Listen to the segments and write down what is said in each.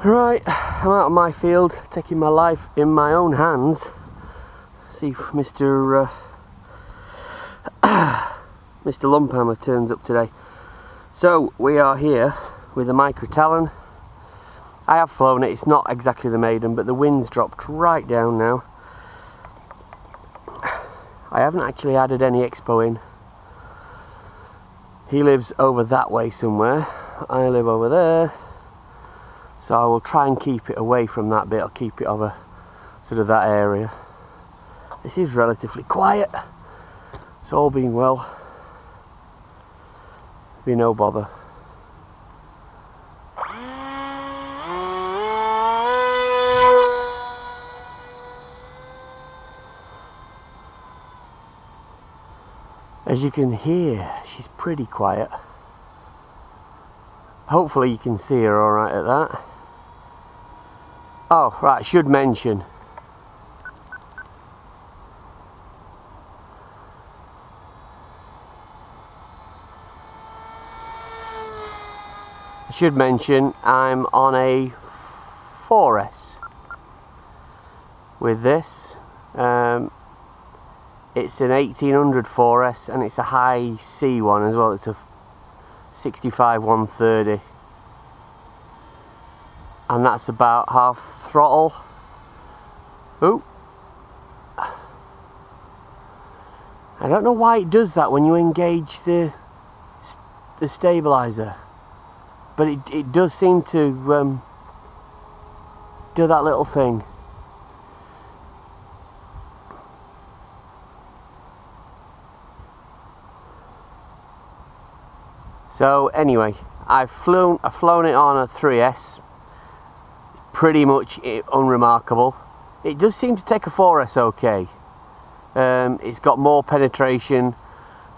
Right, I'm out of my field, taking my life in my own hands. See if Mr. Lumphammer turns up today. So we are here with the micro Talon. I have flown it. It's not exactly the Maiden, but the wind's dropped right down now. I haven't actually added any expo in. He lives over that way somewhere. I live over there. So I will try and keep it away from that bit. I'll keep it over sort of that area. This is relatively quiet. It's all been well. Be no bother. As you can hear, she's pretty quiet. Hopefully you can see her alright at that. Oh, right, I should mention. I'm on a 4S with this. It's an 1800 4S and it's a high C one as well. It's a 65 130 and that's about half throttle. Ooh. I don't know why it does that when you engage the stabilizer, but it does seem to do that little thing. So anyway, I've flown it on a 3S. Pretty much unremarkable. It does seem to take a 4S okay. It's got more penetration,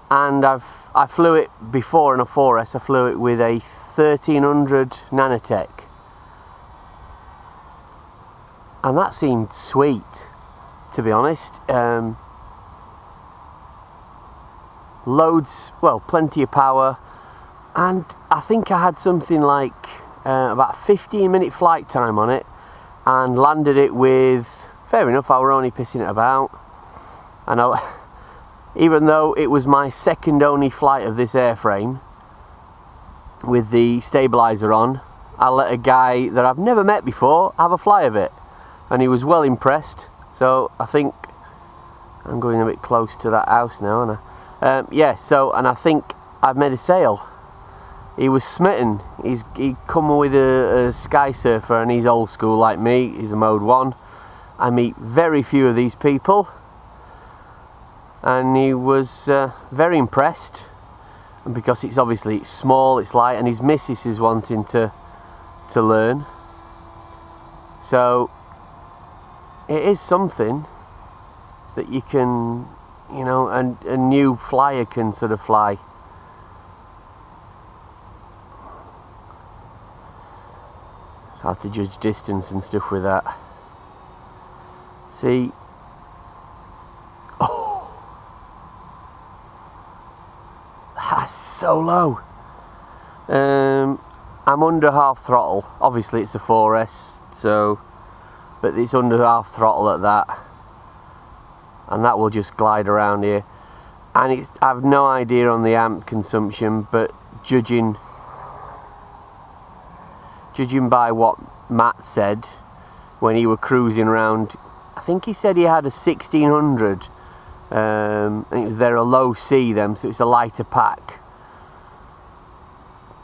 and I flew it before in a 4S. I flew it with a 1300 Nanotech, and that seemed sweet, to be honest. Plenty of power. And I think I had something like about 15-minute flight time on it, and landed it with, fair enough, I were only pissing it about. And even though it was my second only flight of this airframe with the stabilizer on, I let a guy that I've never met before have a fly of it, and he was well impressed. So I think I'm going a bit close to that house now, and and I think I've made a sale. He was smitten. He come with a Sky Surfer, and he's old school like me. He's a Mode 1. I meet very few of these people, and he was very impressed. And because it's small, it's light, and his missus is wanting to learn. So it is something that you can, you know, a new flyer can sort of fly. Hard to judge distance and stuff with that. See, oh, that's so low. I'm under half throttle. Obviously it's a 4S, but it's under half throttle at that, and that will just glide around here. And I have no idea on the amp consumption, but judging by what Matt said when he were cruising around, I think he said he had a 1600. I think they're a low C them, so it's a lighter pack.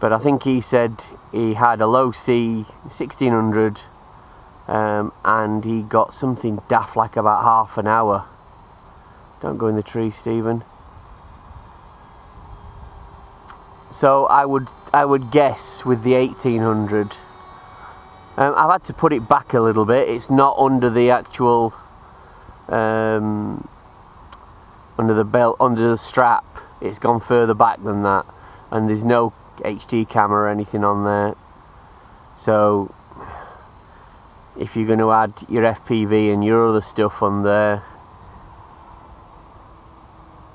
But I think he said he had a low C 1600, and he got something daft like about half an hour. Don't go in the tree, Stephen. So I would guess with the 1800. I've had to put it back a little bit. It's not under the actual under the belt, under the strap. It's gone further back than that, and there's no HD camera or anything on there. So if you're going to add your FPV and your other stuff on there,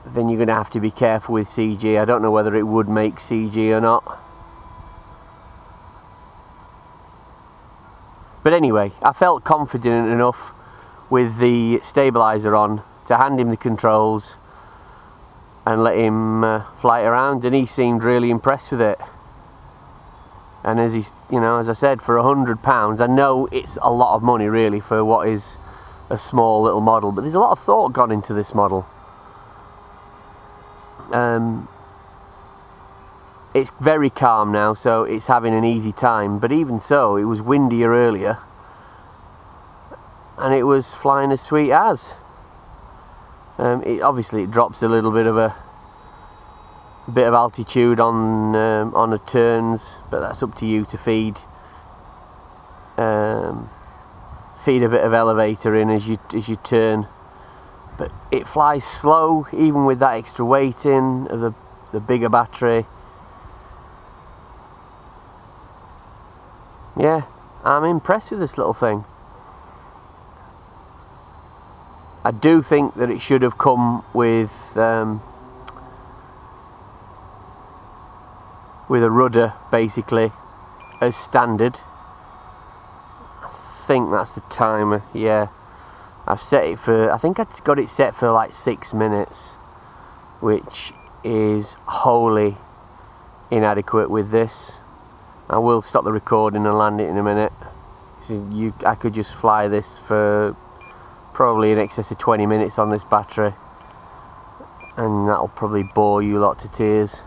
then you're going to have to be careful with CG. I don't know whether it would make CG or not. But anyway, I felt confident enough with the stabiliser on to hand him the controls and let him fly it around, and he seemed really impressed with it. And as he's, you know, as I said, for £100, I know it's a lot of money really for what is a small little model, but there's a lot of thought gone into this model. It's very calm now, so it's having an easy time, but even so, it was windier earlier and it was flying as sweet as. Obviously it drops a little bit of altitude on the turns, but that's up to you to feed a bit of elevator in as you turn. But it flies slow even with that extra weight in of the bigger battery. Yeah, I'm impressed with this little thing. I do think that it should have come with a rudder basically as standard. I think that's the timer. Yeah, I've set it for, I think I've got it set for like 6 minutes, which is wholly inadequate with this. I will stop the recording and land it in a minute. So I could just fly this for probably in excess of 20 minutes on this battery, and that'll probably bore you lot to tears.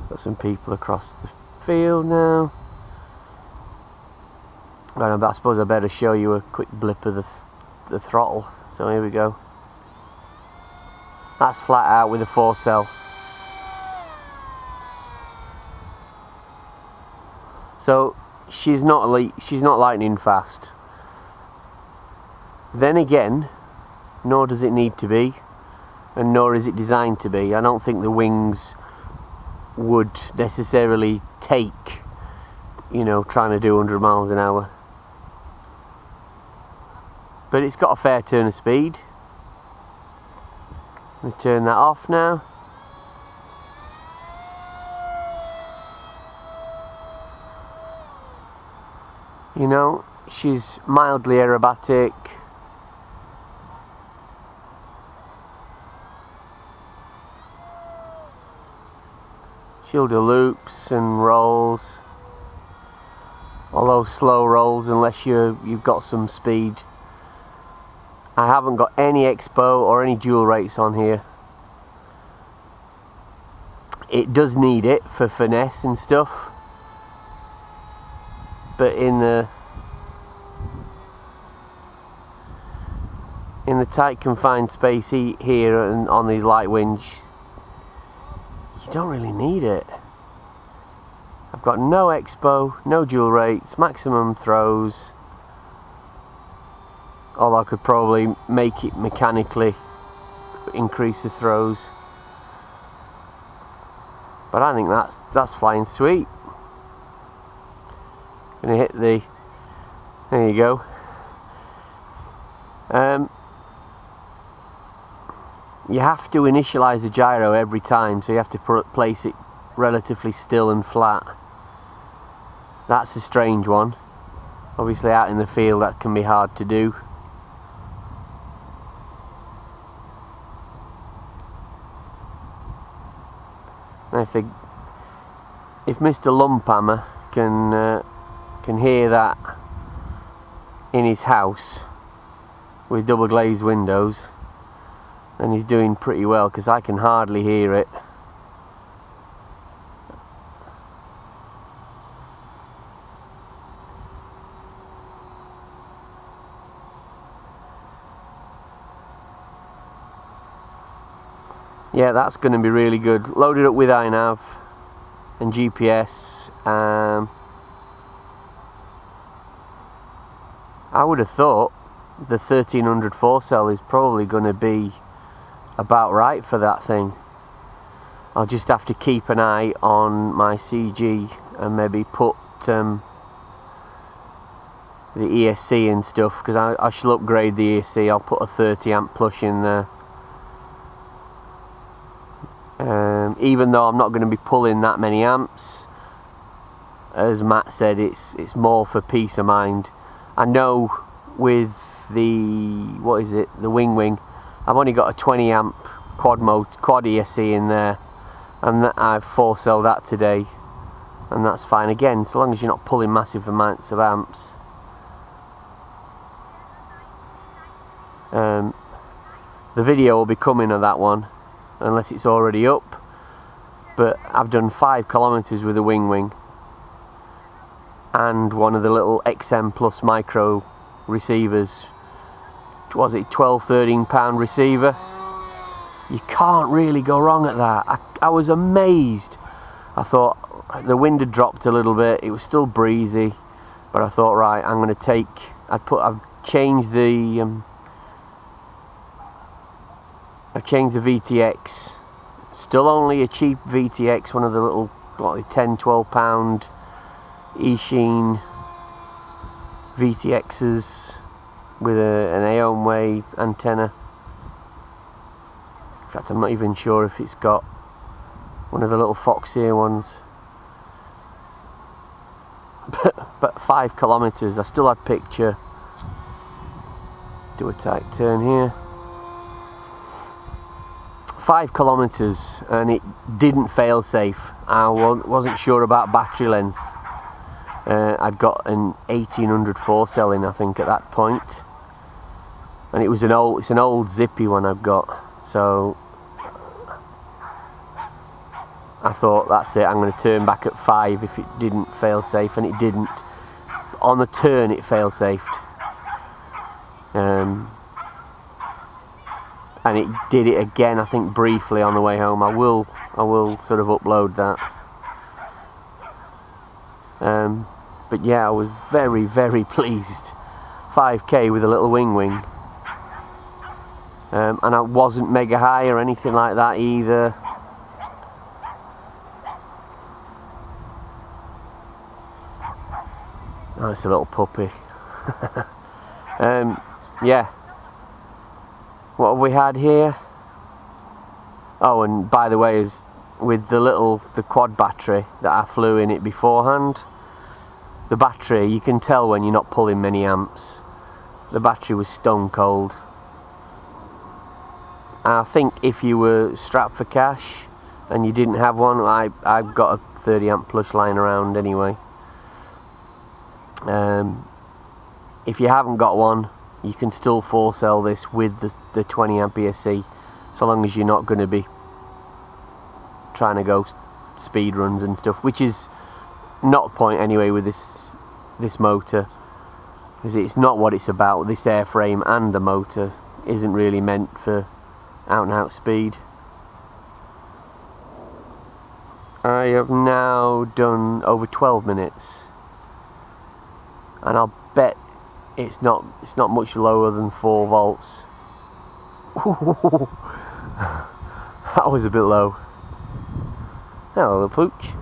Got some people across the field now. I suppose I better show you a quick blip of the throttle. So here we go. That's flat out with a 4-cell. So she's not lightning fast. Then again, nor does it need to be, and nor is it designed to be. I don't think the wings would necessarily take, you know, trying to do 100 miles an hour. But it's got a fair turn of speed. Let me turn that off now. You know, she's mildly aerobatic. She'll do loops and rolls, although slow rolls unless you've got some speed. I haven't got any expo or any dual rates on here. It does need it for finesse and stuff, but in the tight confined space here and on these light winds, you don't really need it. I've got no expo, no dual rates, maximum throws, although I could probably make it mechanically increase the throws. But I think that's flying sweet. Gonna hit the, there you go. You have to initialize the gyro every time, so you have to place it relatively still and flat. That's a strange one. Obviously out in the field that can be hard to do. If Mr. Lumphammer can hear that in his house with double glazed windows, then he's doing pretty well, because I can hardly hear it. Yeah, that's going to be really good. Loaded up with iNav and GPS. I would have thought the 1300 4-cell is probably going to be about right for that thing. I'll just have to keep an eye on my CG and maybe put the ESC and stuff, because I shall upgrade the ESC. I'll put a 30 amp plus in there. even though I'm not going to be pulling that many amps. As Matt said, it's more for peace of mind. I know with the, what is it, the Wing, I've only got a 20 amp quad ESC in there, and I've 4-celled that today, and that's fine again, so long as you're not pulling massive amounts of amps. The video will be coming of that one, unless it's already up, but I've done 5 kilometers with the Wing and one of the little XM Plus micro receivers. Was it 12-13 pound receiver? You can't really go wrong at that. I was amazed. I thought the wind had dropped a little bit, it was still breezy, but I thought, right, I'm going to take, I've changed the VTX. Still only a cheap VTX, one of the little, what, 10-12 pound Eachine VTXs with an Aomway antenna. In fact, I'm not even sure if it's got one of the little Fox ear ones. But 5 kilometers, I still had picture. Do a tight turn here. 5 kilometers, and it didn't fail safe. I wasn't sure about battery length. I'd got an 1800 4-cell in, I think, at that point, and it's an old zippy one I've got. So I thought, that's it, I'm going to turn back at 5 if it didn't fail safe, and it didn't. On the turn it fail safed, and it did it again, I think, briefly on the way home. I will sort of upload that. But yeah, I was very, very pleased. 5k with a little Wing. And I wasn't mega high or anything like that either. Oh, it's a little puppy. Yeah. What have we had here? Oh, and by the way, is with the quad battery that I flew in it beforehand, the battery, you can tell when you're not pulling many amps. The battery was stone cold. I think if you were strapped for cash and you didn't have one, I've got a 30 amp plus lying around anyway. If you haven't got one, you can still 4-cell this with the 20 amp ESC, so long as you're not going to be trying to go speed runs and stuff, which is not the point anyway with this motor, because it's not what it's about. This airframe and the motor isn't really meant for out and out speed. I have now done over 12 minutes, and I'll bet it's not much lower than 4 volts. That was a bit low. Hello, little pooch.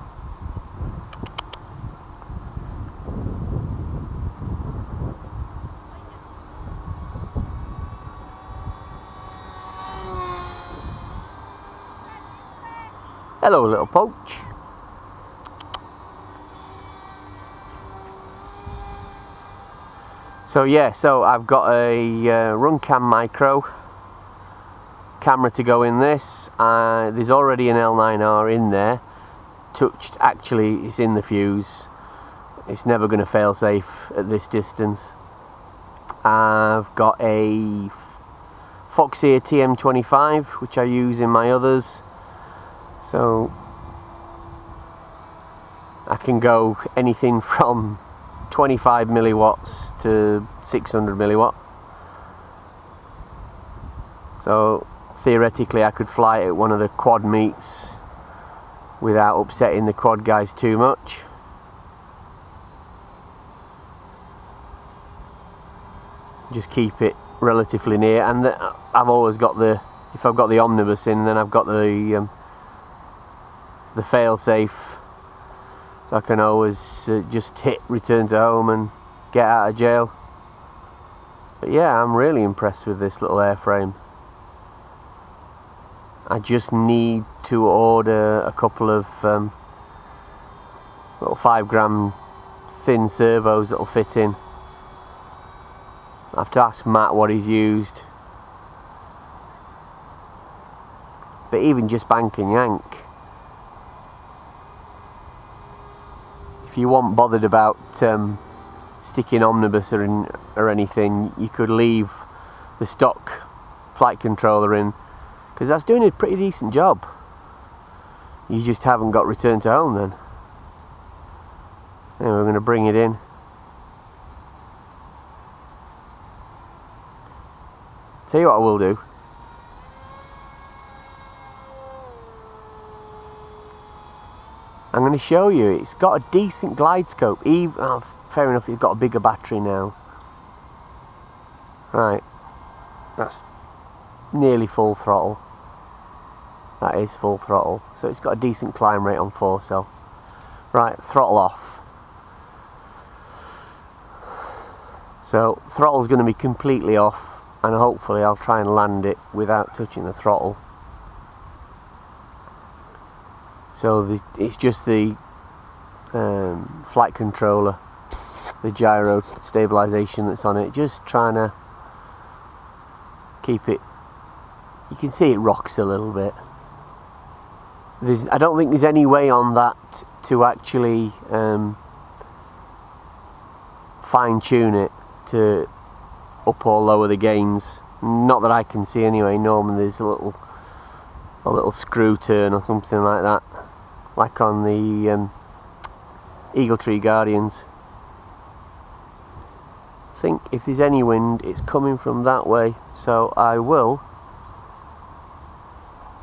Hello, little poach. So yeah, so I've got a RunCam micro camera to go in this. There's already an L9R in there. Actually, it's in the fuse. It's never going to fail safe at this distance. I've got a Foxeer TM25, which I use in my others. So I can go anything from 25 milliwatts to 600 milliwatt. So theoretically I could fly at one of the quad meets without upsetting the quad guys too much. Just keep it relatively near, and I've always got if I've got the omnibus in, then I've got the fail-safe, so I can always just hit return to home and get out of jail. But yeah, I'm really impressed with this little airframe. I just need to order a couple of little 5-gram thin servos that'll fit in. I have to ask Matt what he's used. But even just bank and yank, if you weren't bothered about sticking omnibus or anything, you could leave the stock flight controller in, because that's doing a pretty decent job. You just haven't got return to home then. Anyway, we're going to bring it in. Tell you what I will do. I'm going to show you, it's got a decent glide scope. Even, oh, fair enough, you've got a bigger battery now. Right, that's nearly full throttle. That is full throttle. So it's got a decent climb rate on 4-cell. Right, throttle off. So throttle's going to be completely off, and hopefully I'll try and land it without touching the throttle. So it's just the flight controller, the gyro stabilisation that's on it, just trying to keep it. You can see it rocks a little bit. I don't think there's any way on that to actually fine tune it to up or lower the gains. Not that I can see anyway. Normally there's a little screw turn or something like that, like on the Eagle Tree Guardians. I think if there's any wind, it's coming from that way, so I will.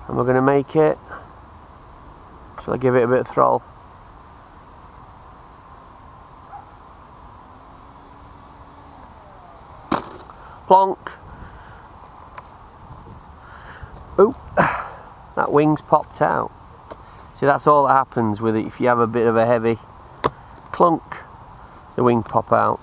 Am I going to make it? Shall I give it a bit of throttle? Plonk. Oop, that wing's popped out. See, that's all that happens with it. If you have a bit of a heavy clunk, the wing pop out.